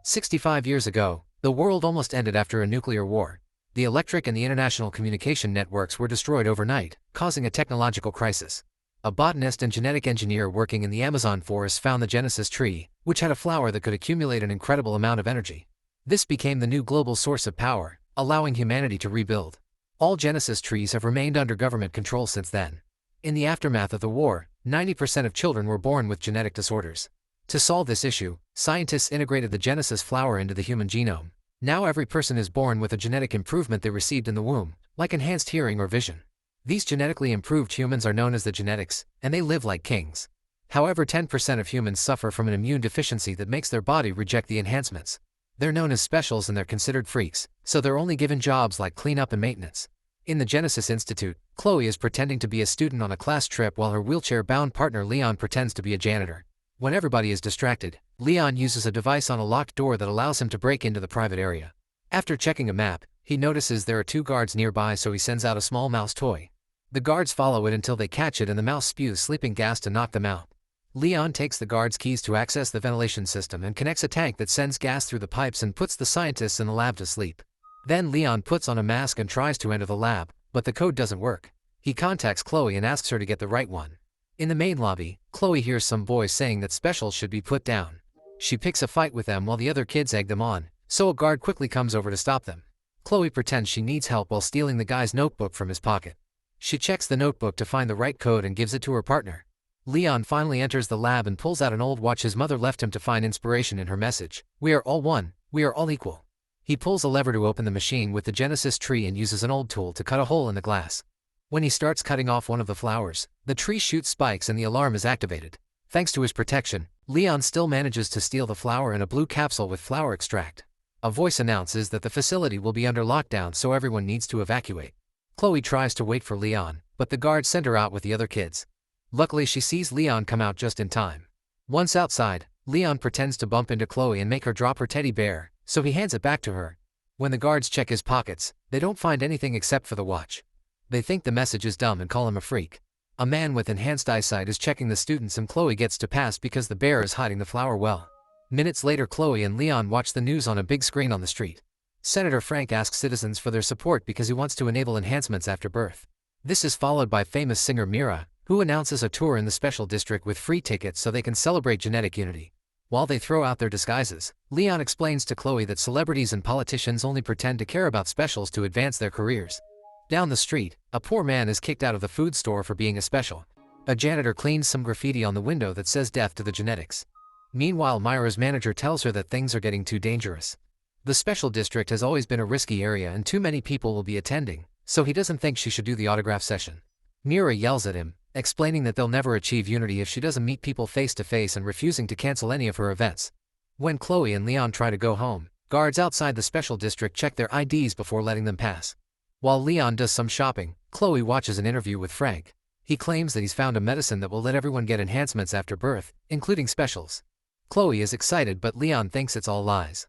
65 years ago, the world almost ended after a nuclear war. The electric and the international communication networks were destroyed overnight, causing a technological crisis. A botanist and genetic engineer working in the Amazon forest found the Genesis tree, which had a flower that could accumulate an incredible amount of energy. This became the new global source of power, allowing humanity to rebuild. All Genesis trees have remained under government control since then. In the aftermath of the war, 90% of children were born with genetic disorders. To solve this issue, scientists integrated the Genesis flower into the human genome. Now every person is born with a genetic improvement they received in the womb, like enhanced hearing or vision. These genetically improved humans are known as the genetics, and they live like kings. However, 10% of humans suffer from an immune deficiency that makes their body reject the enhancements. They're known as specials and they're considered freaks, so they're only given jobs like cleanup and maintenance. In the Genesis Institute, Chloe is pretending to be a student on a class trip while her wheelchair-bound partner Leon pretends to be a janitor. When everybody is distracted, Leon uses a device on a locked door that allows him to break into the private area. After checking a map, he notices there are 2 guards nearby, so he sends out a small mouse toy. The guards follow it until they catch it and the mouse spews sleeping gas to knock them out. Leon takes the guards' keys to access the ventilation system and connects a tank that sends gas through the pipes and puts the scientists in the lab to sleep. Then Leon puts on a mask and tries to enter the lab, but the code doesn't work. He contacts Chloe and asks her to get the right one. In the main lobby, Chloe hears some boys saying that specials should be put down. She picks a fight with them while the other kids egg them on, so a guard quickly comes over to stop them. Chloe pretends she needs help while stealing the guy's notebook from his pocket. She checks the notebook to find the right code and gives it to her partner. Leon finally enters the lab and pulls out an old watch his mother left him to find inspiration in her message. "We are all one, we are all equal." He pulls a lever to open the machine with the Genesis tree and uses an old tool to cut a hole in the glass. When he starts cutting off one of the flowers, the tree shoots spikes and the alarm is activated. Thanks to his protection, Leon still manages to steal the flower in a blue capsule with flower extract. A voice announces that the facility will be under lockdown, so everyone needs to evacuate. Chloe tries to wait for Leon, but the guards send her out with the other kids. Luckily, she sees Leon come out just in time. Once outside, Leon pretends to bump into Chloe and make her drop her teddy bear, so he hands it back to her. When the guards check his pockets, they don't find anything except for the watch. They think the message is dumb and call him a freak. A man with enhanced eyesight is checking the students and Chloe gets to pass because the bear is hiding the flower well. Minutes later, Chloe and Leon watch the news on a big screen on the street. Senator Frank asks citizens for their support because he wants to enable enhancements after birth. This is followed by famous singer Mira, who announces a tour in the special district with free tickets so they can celebrate genetic unity. While they throw out their disguises, Leon explains to Chloe that celebrities and politicians only pretend to care about specials to advance their careers. Down the street, a poor man is kicked out of the food store for being a special. A janitor cleans some graffiti on the window that says "Death to the Genetics." Meanwhile, Myra's manager tells her that things are getting too dangerous. The special district has always been a risky area and too many people will be attending, so he doesn't think she should do the autograph session. Mira yells at him, explaining that they'll never achieve unity if she doesn't meet people face to face and refusing to cancel any of her events. When Chloe and Leon try to go home, guards outside the special district check their IDs before letting them pass. While Leon does some shopping, Chloe watches an interview with Frank. He claims that he's found a medicine that will let everyone get enhancements after birth, including specials. Chloe is excited, but Leon thinks it's all lies.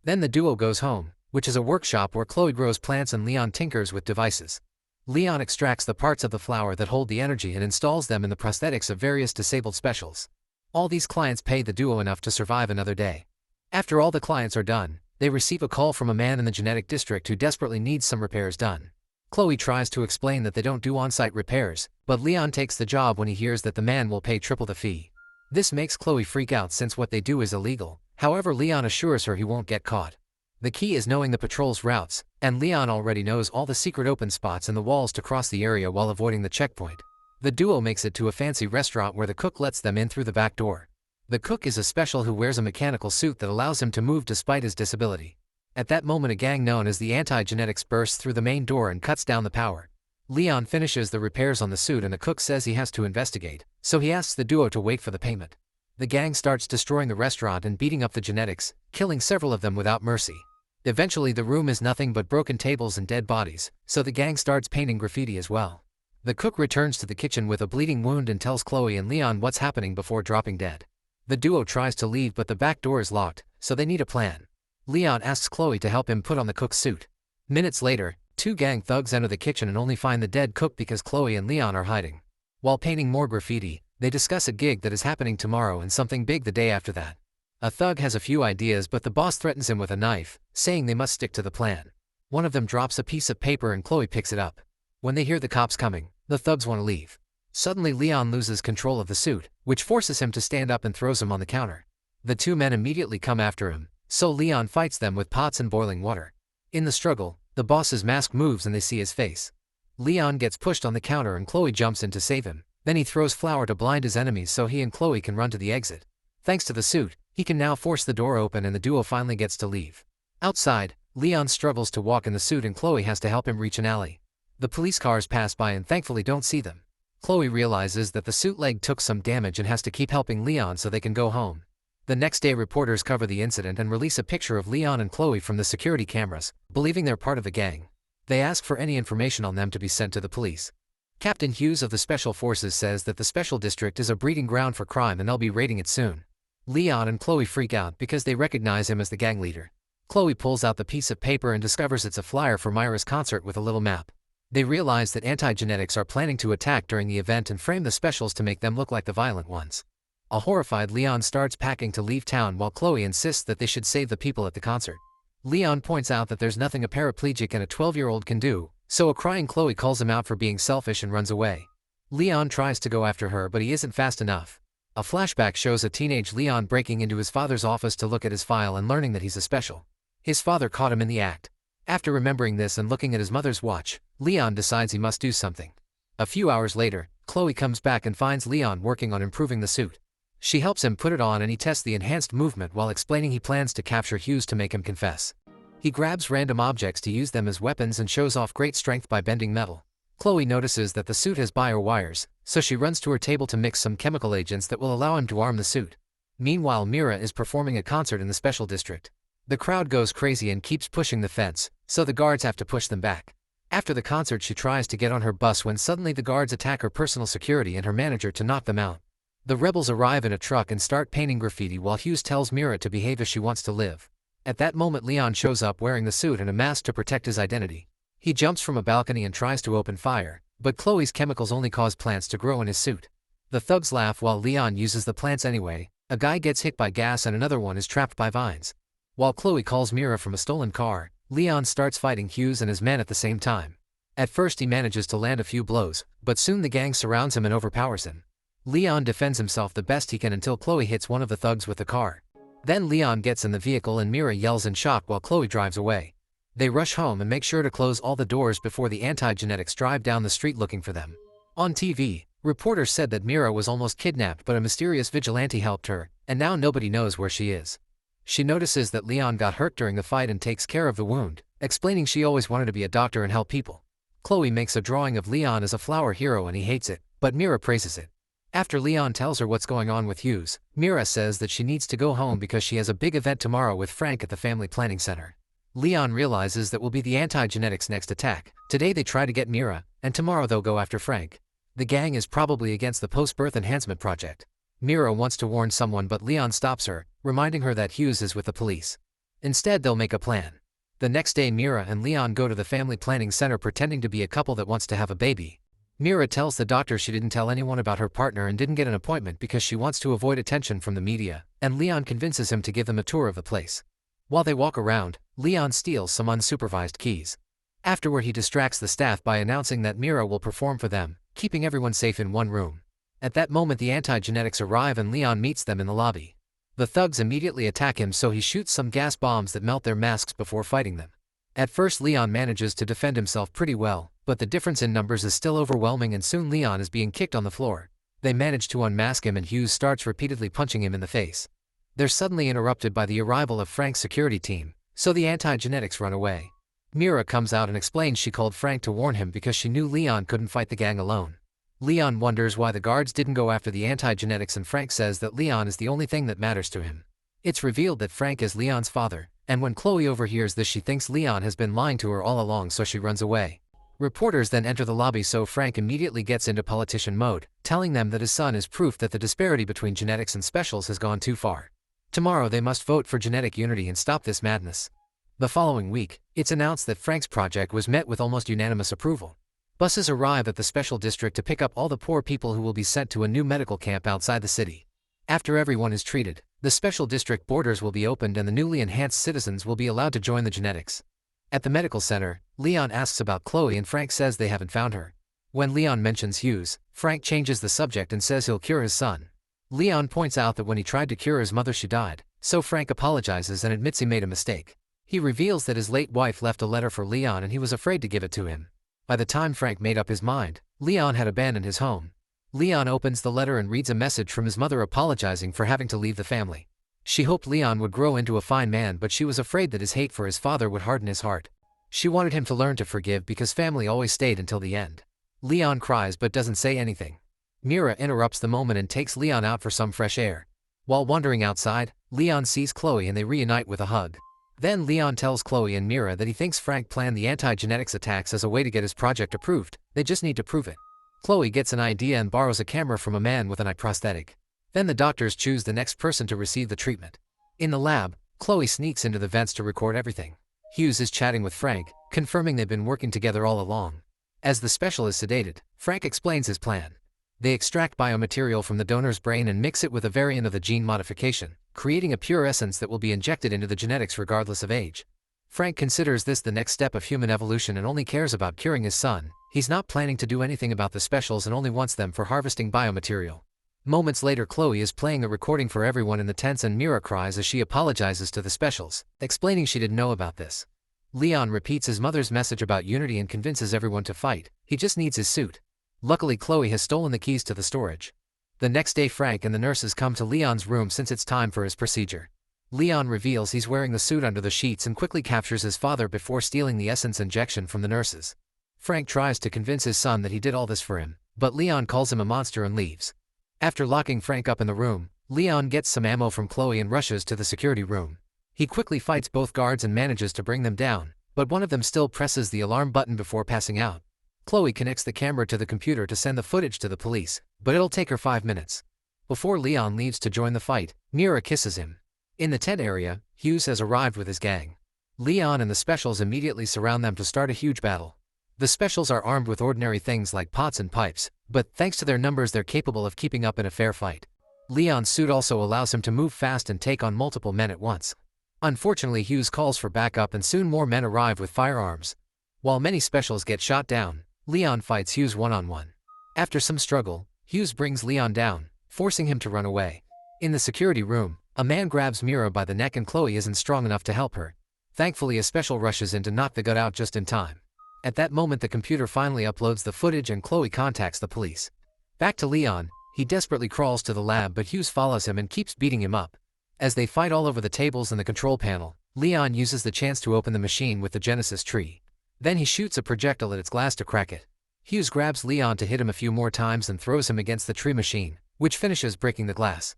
Then the duo goes home, which is a workshop where Chloe grows plants and Leon tinkers with devices. Leon extracts the parts of the flower that hold the energy and installs them in the prosthetics of various disabled specials. All these clients pay the duo enough to survive another day. After all the clients are done, they receive a call from a man in the genetic district who desperately needs some repairs done. Chloe tries to explain that they don't do on-site repairs, but Leon takes the job when he hears that the man will pay triple the fee. This makes Chloe freak out since what they do is illegal. However, Leon assures her he won't get caught. The key is knowing the patrol's routes, and Leon already knows all the secret open spots in the walls to cross the area while avoiding the checkpoint. The duo makes it to a fancy restaurant where the cook lets them in through the back door. The cook is a special who wears a mechanical suit that allows him to move despite his disability. At that moment, a gang known as the Anti-Genetics bursts through the main door and cuts down the power. Leon finishes the repairs on the suit and the cook says he has to investigate, so he asks the duo to wait for the payment. The gang starts destroying the restaurant and beating up the genetics, killing several of them without mercy. Eventually, the room is nothing but broken tables and dead bodies, so the gang starts painting graffiti as well. The cook returns to the kitchen with a bleeding wound and tells Chloe and Leon what's happening before dropping dead. The duo tries to leave, but the back door is locked, so they need a plan. Leon asks Chloe to help him put on the cook's suit. Minutes later, 2 gang thugs enter the kitchen and only find the dead cook because Chloe and Leon are hiding. While painting more graffiti, they discuss a gig that is happening tomorrow and something big the day after that. A thug has a few ideas, but the boss threatens him with a knife, saying they must stick to the plan. One of them drops a piece of paper and Chloe picks it up. When they hear the cops coming, the thugs want to leave. Suddenly Leon loses control of the suit, which forces him to stand up and throws him on the counter. The two men immediately come after him, so Leon fights them with pots and boiling water. In the struggle, the boss's mask moves and they see his face. Leon gets pushed on the counter and Chloe jumps in to save him. Then he throws flour to blind his enemies so he and Chloe can run to the exit. Thanks to the suit, he can now force the door open and the duo finally gets to leave. Outside, Leon struggles to walk in the suit and Chloe has to help him reach an alley. The police cars pass by and thankfully don't see them. Chloe realizes that the suit leg took some damage and has to keep helping Leon so they can go home. The next day reporters cover the incident and release a picture of Leon and Chloe from the security cameras, believing they're part of the gang. They ask for any information on them to be sent to the police. Captain Hughes of the Special Forces says that the Special District is a breeding ground for crime and they'll be raiding it soon. Leon and Chloe freak out because they recognize him as the gang leader. Chloe pulls out the piece of paper and discovers it's a flyer for Myra's concert with a little map. They realize that anti-genetics are planning to attack during the event and frame the specials to make them look like the violent ones. A horrified Leon starts packing to leave town while Chloe insists that they should save the people at the concert. Leon points out that there's nothing a paraplegic and a 12-year-old can do, so a crying Chloe calls him out for being selfish and runs away. Leon tries to go after her but he isn't fast enough. A flashback shows a teenage Leon breaking into his father's office to look at his file and learning that he's a special. His father caught him in the act. After remembering this and looking at his mother's watch, Leon decides he must do something. A few hours later, Chloe comes back and finds Leon working on improving the suit. She helps him put it on and he tests the enhanced movement while explaining he plans to capture Hughes to make him confess. He grabs random objects to use them as weapons and shows off great strength by bending metal. Chloe notices that the suit has bio wires, so she runs to her table to mix some chemical agents that will allow him to arm the suit. Meanwhile, Mira is performing a concert in the Special District. The crowd goes crazy and keeps pushing the fence, so the guards have to push them back. After the concert she tries to get on her bus when suddenly the guards attack her personal security and her manager to knock them out. The rebels arrive in a truck and start painting graffiti while Hughes tells Mira to behave as she wants to live. At that moment Leon shows up wearing the suit and a mask to protect his identity. He jumps from a balcony and tries to open fire, but Chloe's chemicals only cause plants to grow in his suit. The thugs laugh while Leon uses the plants anyway. A guy gets hit by gas and another one is trapped by vines. While Chloe calls Mira from a stolen car, Leon starts fighting Hughes and his men at the same time. At first he manages to land a few blows, but soon the gang surrounds him and overpowers him. Leon defends himself the best he can until Chloe hits one of the thugs with the car. Then Leon gets in the vehicle and Mira yells in shock while Chloe drives away. They rush home and make sure to close all the doors before the anti-genetics drive down the street looking for them. On TV, reporters said that Mira was almost kidnapped but a mysterious vigilante helped her, and now nobody knows where she is. She notices that Leon got hurt during the fight and takes care of the wound, explaining she always wanted to be a doctor and help people. Chloe makes a drawing of Leon as a flower hero and he hates it, but Mira praises it. After Leon tells her what's going on with Hughes, Mira says that she needs to go home because she has a big event tomorrow with Frank at the family planning center. Leon realizes that will be the anti-genetics next attack. Today they try to get Mira, and tomorrow they'll go after Frank. The gang is probably against the post-birth enhancement project. Mira wants to warn someone but Leon stops her, reminding her that Hughes is with the police. Instead they'll make a plan. The next day Mira and Leon go to the family planning center pretending to be a couple that wants to have a baby. Mira tells the doctor she didn't tell anyone about her partner and didn't get an appointment because she wants to avoid attention from the media, and Leon convinces him to give them a tour of the place. While they walk around, Leon steals some unsupervised keys. Afterward he distracts the staff by announcing that Mira will perform for them, keeping everyone safe in one room. At that moment the anti-genetics arrive and Leon meets them in the lobby. The thugs immediately attack him so he shoots some gas bombs that melt their masks before fighting them. At first Leon manages to defend himself pretty well, but the difference in numbers is still overwhelming and soon Leon is being kicked on the floor. They manage to unmask him and Hughes starts repeatedly punching him in the face. They're suddenly interrupted by the arrival of Frank's security team, so the anti-genetics run away. Mira comes out and explains she called Frank to warn him because she knew Leon couldn't fight the gang alone. Leon wonders why the guards didn't go after the anti-genetics and Frank says that Leon is the only thing that matters to him. It's revealed that Frank is Leon's father, and when Chloe overhears this she thinks Leon has been lying to her all along so she runs away. Reporters then enter the lobby so Frank immediately gets into politician mode, telling them that his son is proof that the disparity between genetics and specials has gone too far. Tomorrow they must vote for genetic unity and stop this madness. The following week, it's announced that Frank's project was met with almost unanimous approval. Buses arrive at the special district to pick up all the poor people who will be sent to a new medical camp outside the city. After everyone is treated, the special district borders will be opened and the newly enhanced citizens will be allowed to join the genetics. At the medical center, Leon asks about Chloe and Frank says they haven't found her. When Leon mentions Hughes, Frank changes the subject and says he'll cure his son. Leon points out that when he tried to cure his mother she died, so Frank apologizes and admits he made a mistake. He reveals that his late wife left a letter for Leon and he was afraid to give it to him. By the time Frank made up his mind, Leon had abandoned his home. Leon opens the letter and reads a message from his mother apologizing for having to leave the family. She hoped Leon would grow into a fine man, but she was afraid that his hate for his father would harden his heart. She wanted him to learn to forgive because family always stayed until the end. Leon cries but doesn't say anything. Mira interrupts the moment and takes Leon out for some fresh air. While wandering outside, Leon sees Chloe and they reunite with a hug. Then Leon tells Chloe and Mira that he thinks Frank planned the anti-genetics attacks as a way to get his project approved. They just need to prove it. Chloe gets an idea and borrows a camera from a man with an eye prosthetic. Then the doctors choose the next person to receive the treatment. In the lab, Chloe sneaks into the vents to record everything. Hughes is chatting with Frank, confirming they've been working together all along. As the special is sedated, Frank explains his plan. They extract biomaterial from the donor's brain and mix it with a variant of the gene modification, creating a pure essence that will be injected into the genetics regardless of age. Frank considers this the next step of human evolution and only cares about curing his son. He's not planning to do anything about the specials and only wants them for harvesting biomaterial. Moments later, Chloe is playing a recording for everyone in the tents and Mira cries as she apologizes to the specials, explaining she didn't know about this. Leon repeats his mother's message about unity and convinces everyone to fight. He just needs his suit. Luckily, Chloe has stolen the keys to the storage. The next day, Frank and the nurses come to Leon's room since it's time for his procedure. Leon reveals he's wearing the suit under the sheets and quickly captures his father before stealing the essence injection from the nurses. Frank tries to convince his son that he did all this for him, but Leon calls him a monster and leaves. After locking Frank up in the room, Leon gets some ammo from Chloe and rushes to the security room. He quickly fights both guards and manages to bring them down, but one of them still presses the alarm button before passing out. Chloe connects the camera to the computer to send the footage to the police, but it'll take her 5 minutes. Before Leon leaves to join the fight, Mira kisses him. In the tent area, Hughes has arrived with his gang. Leon and the specials immediately surround them to start a huge battle. The specials are armed with ordinary things like pots and pipes, but thanks to their numbers they're capable of keeping up in a fair fight. Leon's suit also allows him to move fast and take on multiple men at once. Unfortunately, Hughes calls for backup and soon more men arrive with firearms. While many specials get shot down, Leon fights Hughes one-on-one. After some struggle, Hughes brings Leon down, forcing him to run away. In the security room, a man grabs Mira by the neck and Chloe isn't strong enough to help her. Thankfully, a special rushes in to knock the gut out just in time. At that moment, the computer finally uploads the footage and Chloe contacts the police. Back to Leon, he desperately crawls to the lab but Hughes follows him and keeps beating him up. As they fight all over the tables and the control panel, Leon uses the chance to open the machine with the Genesis tree. Then he shoots a projectile at its glass to crack it. Hughes grabs Leon to hit him a few more times and throws him against the tree machine, which finishes breaking the glass.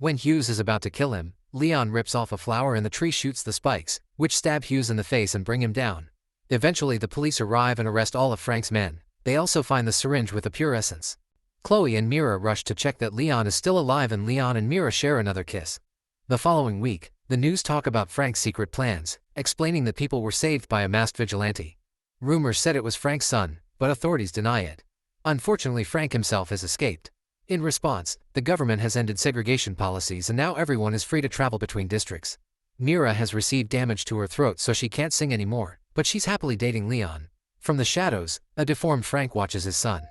When Hughes is about to kill him, Leon rips off a flower and the tree shoots the spikes, which stab Hughes in the face and bring him down. Eventually, the police arrive and arrest all of Frank's men. They also find the syringe with a pure essence. Chloe and Mira rush to check that Leon is still alive and Leon and Mira share another kiss. The following week, the news talk about Frank's secret plans, explaining that people were saved by a masked vigilante. Rumors said it was Frank's son, but authorities deny it. Unfortunately, Frank himself has escaped. In response, the government has ended segregation policies and now everyone is free to travel between districts. Mira has received damage to her throat so she can't sing anymore, but she's happily dating Leon. From the shadows, a deformed Frank watches his son.